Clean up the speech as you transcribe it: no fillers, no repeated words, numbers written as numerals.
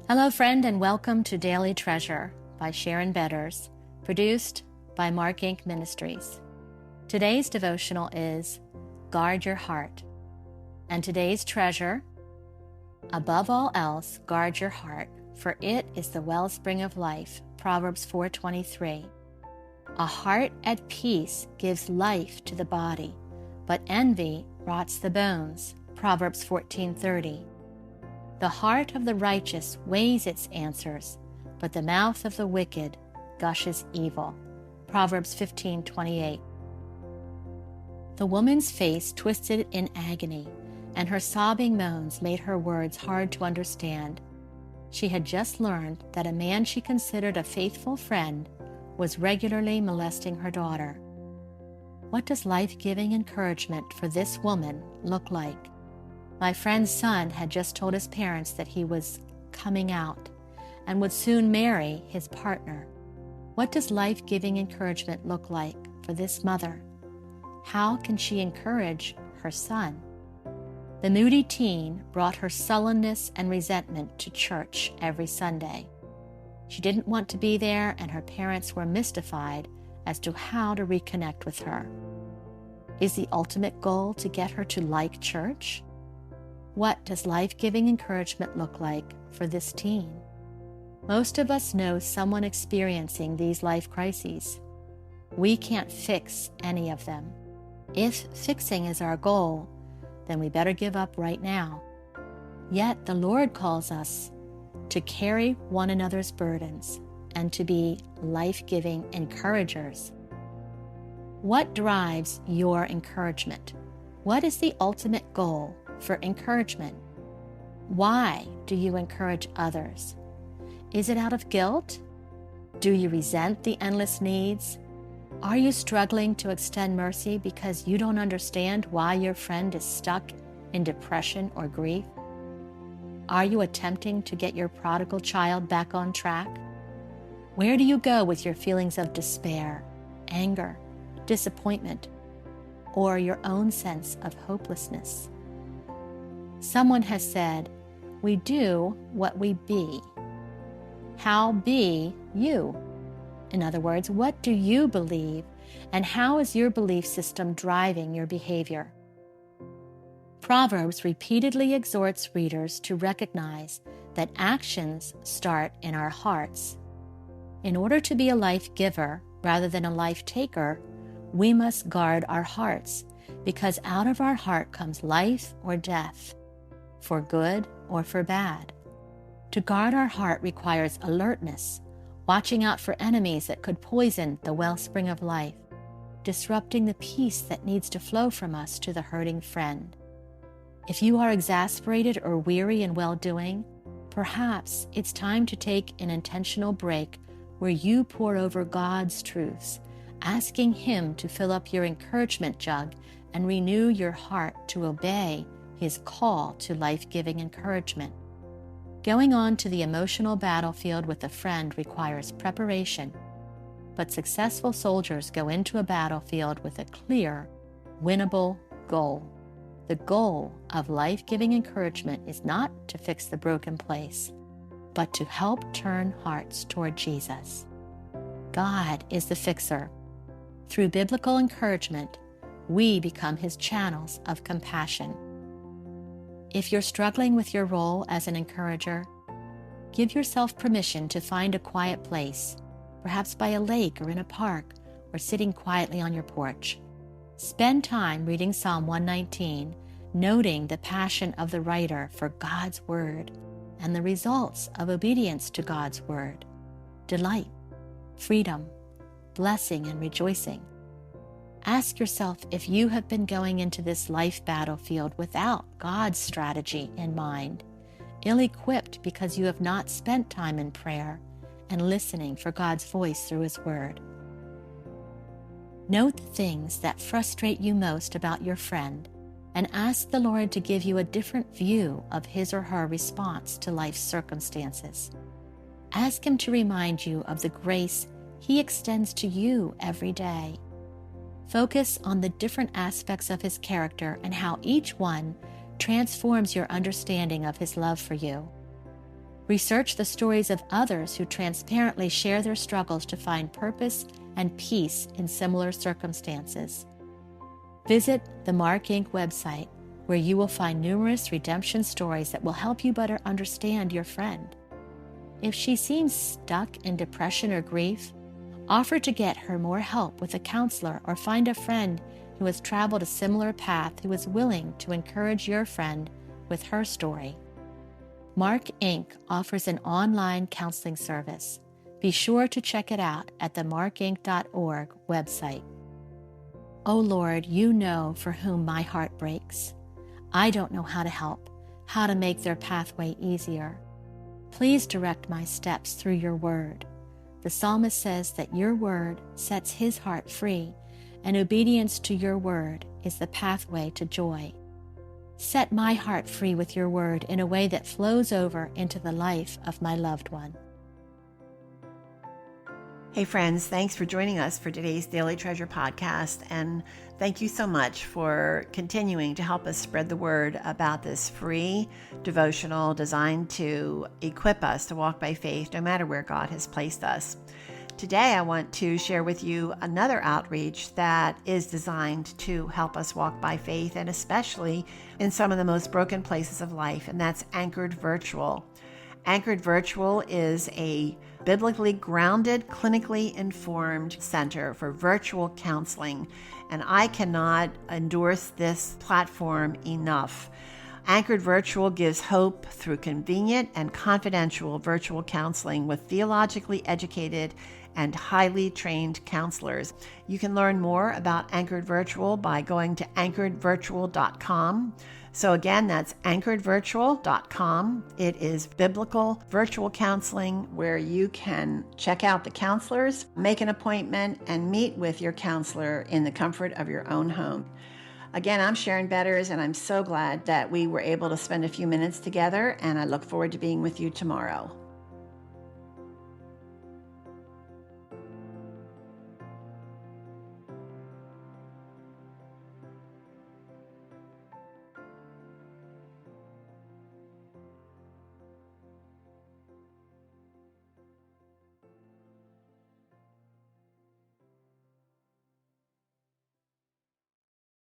Hello, friend, and welcome to Daily Treasure by Sharon Betters, produced by Mark Inc. Ministries. Today's devotional is Guard Your Heart. And today's treasure, above all else, guard your heart, for it is the wellspring of life. Proverbs 4:23. A heart at peace gives life to the body, but envy rots the bones. Proverbs 14:30. The heart of the righteous weighs its answers, but the mouth of the wicked gushes evil. Proverbs 15:28. The woman's face twisted in agony, and her sobbing moans made her words hard to understand. She had just learned that a man she considered a faithful friend was regularly molesting her daughter. What does life-giving encouragement for this woman look like? My friend's son had just told his parents that he was coming out and would soon marry his partner. What does life-giving encouragement look like for this mother? How can she encourage her son? The moody teen brought her sullenness and resentment to church every Sunday. She didn't want to be there, and her parents were mystified as to how to reconnect with her. Is the ultimate goal to get her to like church? What does life-giving encouragement look like for this teen? Most of us know someone experiencing these life crises. We can't fix any of them. If fixing is our goal, then we better give up right now. Yet the Lord calls us to carry one another's burdens and to be life-giving encouragers. What drives your encouragement? What is the ultimate goal for encouragement? Why do you encourage others? Is it out of guilt? Do you resent the endless needs? Are you struggling to extend mercy because you don't understand why your friend is stuck in depression or grief? Are you attempting to get your prodigal child back on track? Where do you go with your feelings of despair, anger, disappointment, or your own sense of hopelessness? Someone has said, we do what we be. How be you? In other words, what do you believe, and how is your belief system driving your behavior? Proverbs repeatedly exhorts readers to recognize that actions start in our hearts. In order to be a life giver rather than a life taker, we must guard our hearts, because out of our heart comes life or death, for good or for bad. To guard our heart requires alertness, watching out for enemies that could poison the wellspring of life, disrupting the peace that needs to flow from us to the hurting friend. If you are exasperated or weary in well-doing, perhaps it's time to take an intentional break where you pour over God's truths, asking Him to fill up your encouragement jug and renew your heart to obey His call to life-giving encouragement. Going on to the emotional battlefield with a friend requires preparation, but successful soldiers go into a battlefield with a clear, winnable goal. The goal of life-giving encouragement is not to fix the broken place, but to help turn hearts toward Jesus. God is the fixer. Through biblical encouragement, we become His channels of compassion. If you're struggling with your role as an encourager, give yourself permission to find a quiet place, perhaps by a lake or in a park, or sitting quietly on your porch. Spend time reading Psalm 119, noting the passion of the writer for God's Word and the results of obedience to God's Word: delight, freedom, blessing, and rejoicing. Ask yourself if you have been going into this life battlefield without God's strategy in mind, ill-equipped because you have not spent time in prayer and listening for God's voice through His Word. Note the things that frustrate you most about your friend and ask the Lord to give you a different view of his or her response to life's circumstances. Ask Him to remind you of the grace He extends to you every day. Focus on the different aspects of His character and how each one transforms your understanding of His love for you. Research the stories of others who transparently share their struggles to find purpose and peace in similar circumstances. Visit the Mark Inc. website, where you will find numerous redemption stories that will help you better understand your friend. If she seems stuck in depression or grief, offer to get her more help with a counselor or find a friend who has traveled a similar path who is willing to encourage your friend with her story. Mark Inc. offers an online counseling service. Be sure to check it out at the markinc.org website. O Lord, you know for whom my heart breaks. I don't know how to help, how to make their pathway easier. Please direct my steps through your word. The psalmist says that your word sets his heart free, and obedience to your word is the pathway to joy. Set my heart free with your word in a way that flows over into the life of my loved one. Hey friends, thanks for joining us for today's Daily Treasure podcast, and thank you so much for continuing to help us spread the word about this free devotional designed to equip us to walk by faith no matter where God has placed us. Today I want to share with you another outreach that is designed to help us walk by faith, and especially in some of the most broken places of life, and that's Anchored Virtual. Anchored Virtual is a biblically grounded, clinically informed center for virtual counseling, and I cannot endorse this platform enough. Anchored Virtual gives hope through convenient and confidential virtual counseling with theologically educated and highly trained counselors. You can learn more about Anchored Virtual by going to anchoredvirtual.com. So again, that's anchoredvirtual.com. It is biblical virtual counseling where you can check out the counselors, make an appointment, and meet with your counselor in the comfort of your own home. Again, I'm Sharon Betters, and I'm so glad that we were able to spend a few minutes together, and I look forward to being with you tomorrow.